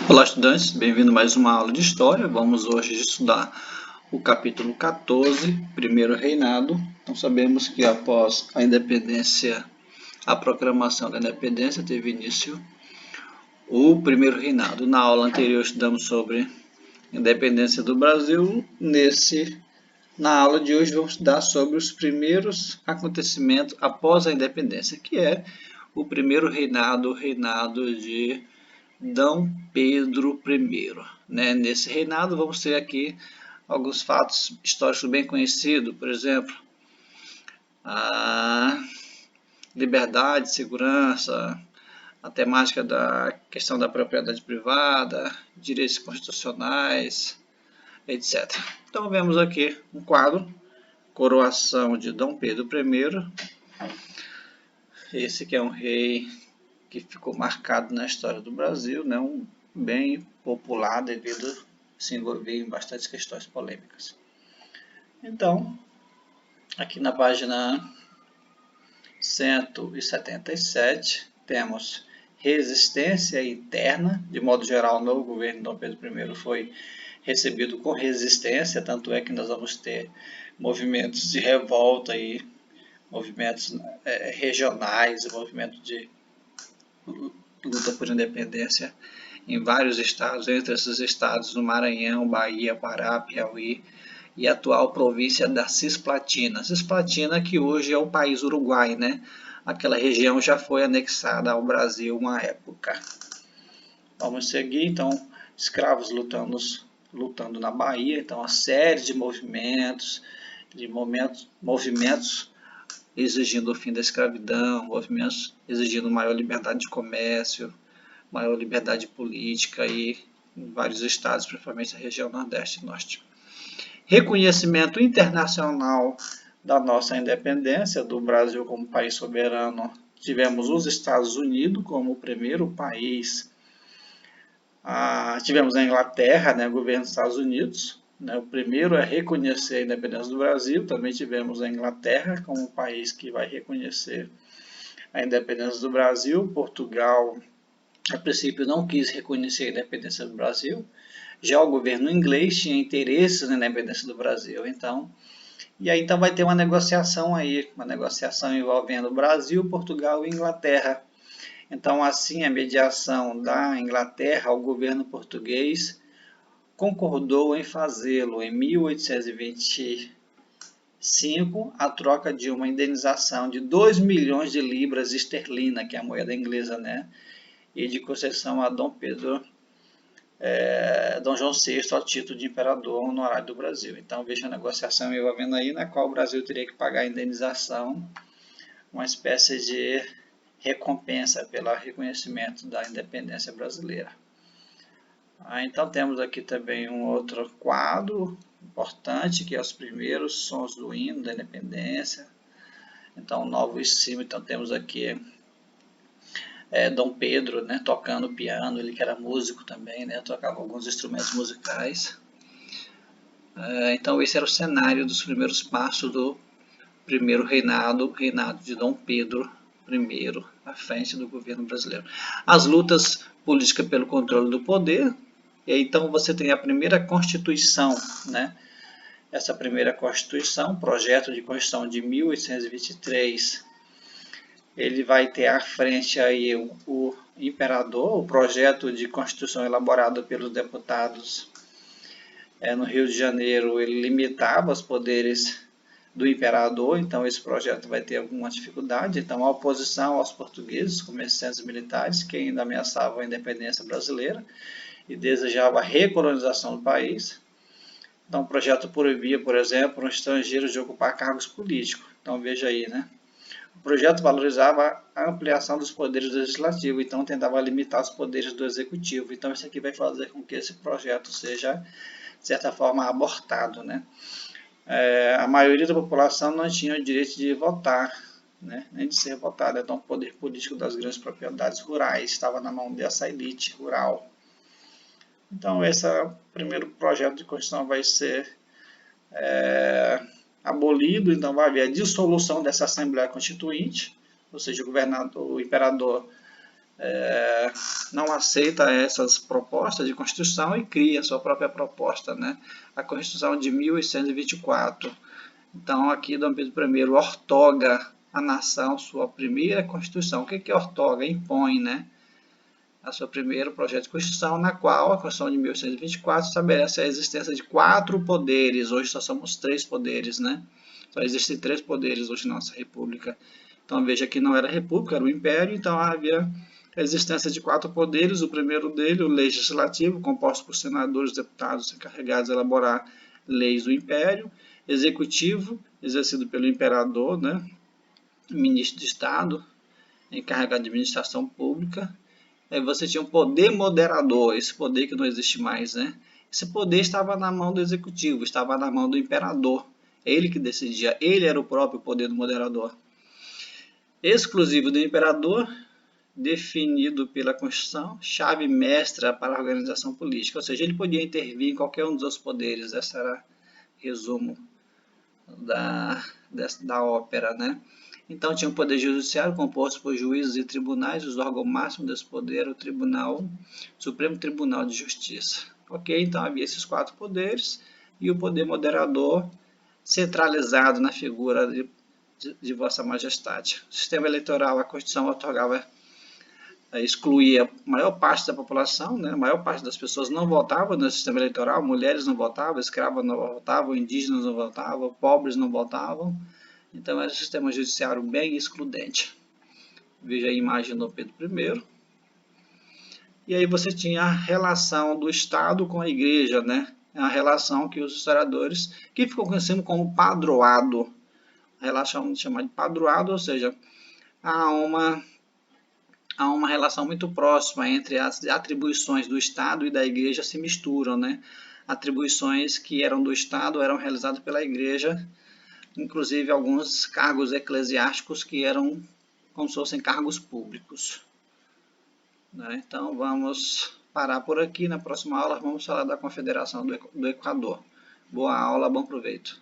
Olá, estudantes, bem-vindo a mais uma aula de História. Vamos hoje estudar o capítulo 14, Primeiro Reinado. Então, sabemos que após a independência, a proclamação da independência, teve início o Primeiro Reinado. Na aula anterior estudamos sobre a independência do Brasil. Na aula de hoje vamos estudar sobre os primeiros acontecimentos após a independência, que é o Primeiro Reinado, o reinado de D. Pedro I. Nesse reinado vamos ter aqui alguns fatos históricos bem conhecidos, por exemplo, a liberdade, segurança, a temática da questão da propriedade privada, direitos constitucionais, etc. Então vemos aqui um quadro, coroação de D. Pedro I. Esse que é um rei que ficou marcado na história do Brasil, bem popular devido a se envolver em bastantes questões polêmicas. Então, aqui na página 177, temos resistência interna. De modo geral, no governo de Dom Pedro I foi recebido com resistência, tanto é que nós vamos ter movimentos de revolta e movimentos regionais, movimentos de luta por independência em vários estados, entre esses estados no Maranhão, Bahia, Pará, Piauí e a atual província da Cisplatina. Cisplatina que hoje é o país Uruguai, Aquela região já foi anexada ao Brasil uma época. Vamos seguir, então, escravos lutando na Bahia, então uma série de movimentos exigindo o fim da escravidão, movimentos exigindo maior liberdade de comércio, maior liberdade política em vários estados, principalmente a região Nordeste e Norte. Reconhecimento internacional da nossa independência, do Brasil como país soberano. Tivemos os Estados Unidos como o primeiro país. Tivemos a Inglaterra, o governo dos Estados Unidos, o primeiro a reconhecer a independência do Brasil. Também tivemos a Inglaterra como o país que vai reconhecer a independência do Brasil. Portugal, a princípio, não quis reconhecer a independência do Brasil. Já o governo inglês tinha interesse na independência do Brasil. Então vai ter uma negociação envolvendo Brasil, Portugal e Inglaterra. Então, assim, a mediação da Inglaterra, o governo português concordou em fazê-lo em 1825, a troca de uma indenização de 2 milhões de libras esterlina, que é a moeda inglesa, e de concessão a Dom João VI ao título de imperador honorário do Brasil. Então, veja a negociação envolvendo aí, na qual o Brasil teria que pagar a indenização, uma espécie de recompensa pelo reconhecimento da independência brasileira. Então temos aqui também um outro quadro importante, que é os primeiros sons do hino da independência. Então, novo símbolo. Então temos aqui Dom Pedro, tocando piano, ele que era músico também, tocava alguns instrumentos musicais. Então esse era o cenário dos primeiros passos do primeiro reinado de Dom Pedro I, à frente do governo brasileiro. As lutas políticas pelo controle do poder. E aí, então você tem a primeira Constituição, Essa primeira Constituição, projeto de Constituição de 1823, ele vai ter à frente aí o imperador. O projeto de Constituição elaborado pelos deputados no Rio de Janeiro, ele limitava os poderes do imperador, então esse projeto vai ter alguma dificuldade. Então, a oposição aos portugueses, comerciantes militares, que ainda ameaçavam a independência brasileira e desejava a recolonização do país. Então, o projeto proibia, por exemplo, um estrangeiro de ocupar cargos políticos. Então, veja aí, O projeto valorizava a ampliação dos poderes do legislativo, então tentava limitar os poderes do executivo. Então, isso aqui vai fazer com que esse projeto seja, de certa forma, abortado, A maioria da população não tinha o direito de votar, nem de ser votada. Então, o poder político das grandes propriedades rurais estava na mão dessa elite rural. Então, esse primeiro projeto de Constituição vai ser abolido. Então, vai haver a dissolução dessa Assembleia Constituinte, ou seja, o imperador não aceita essas propostas de Constituição e cria a sua própria proposta, né? A Constituição de 1824. Então, aqui Dom Pedro I ortoga à nação sua primeira Constituição. O que ortoga? Impõe, né? A seu primeiro projeto de Constituição, na qual a Constituição de 1824 estabelece a existência de 4 poderes. Hoje só somos 3 poderes, né? Só existem 3 poderes hoje na nossa República. Então, veja que não era República, era o Império, então havia a existência de 4 poderes. O primeiro dele, o legislativo, composto por senadores, deputados encarregados de elaborar leis do Império. Executivo, exercido pelo imperador, né? Ministro de Estado, encarregado de administração pública. Aí você tinha um poder moderador, esse poder que não existe mais, né? Esse poder estava na mão do executivo, estava na mão do imperador. Ele que decidia, ele era o próprio poder do moderador. Exclusivo do imperador, definido pela Constituição, chave mestra para a organização política. Ou seja, ele podia intervir em qualquer um dos seus poderes. Esse era o resumo da ópera, né? Então tinha um poder judiciário composto por juízes e tribunais. Os órgãos máximos desse poder era o Supremo Tribunal de Justiça. Ok? Então havia esses 4 poderes e o poder moderador centralizado na figura de Vossa Majestade. O sistema eleitoral, a Constituição otorgava, excluía a maior parte da população, né? A maior parte das pessoas não votava no sistema eleitoral, mulheres não votavam, escravos não votavam, indígenas não votavam, pobres não votavam. Então era um sistema judiciário bem excludente. Veja a imagem do Pedro I. E aí você tinha a relação do Estado com a Igreja, né? A relação que os historiadores, que ficou conhecido como padroado, a relação chamada de padroado, ou seja, há uma relação muito próxima entre as atribuições do Estado e da Igreja se misturam, né? Atribuições que eram do Estado eram realizadas pela Igreja, inclusive alguns cargos eclesiásticos que eram como se fossem cargos públicos. Né? Então vamos parar por aqui. Na próxima aula vamos falar da Confederação do Equador. Boa aula, bom proveito.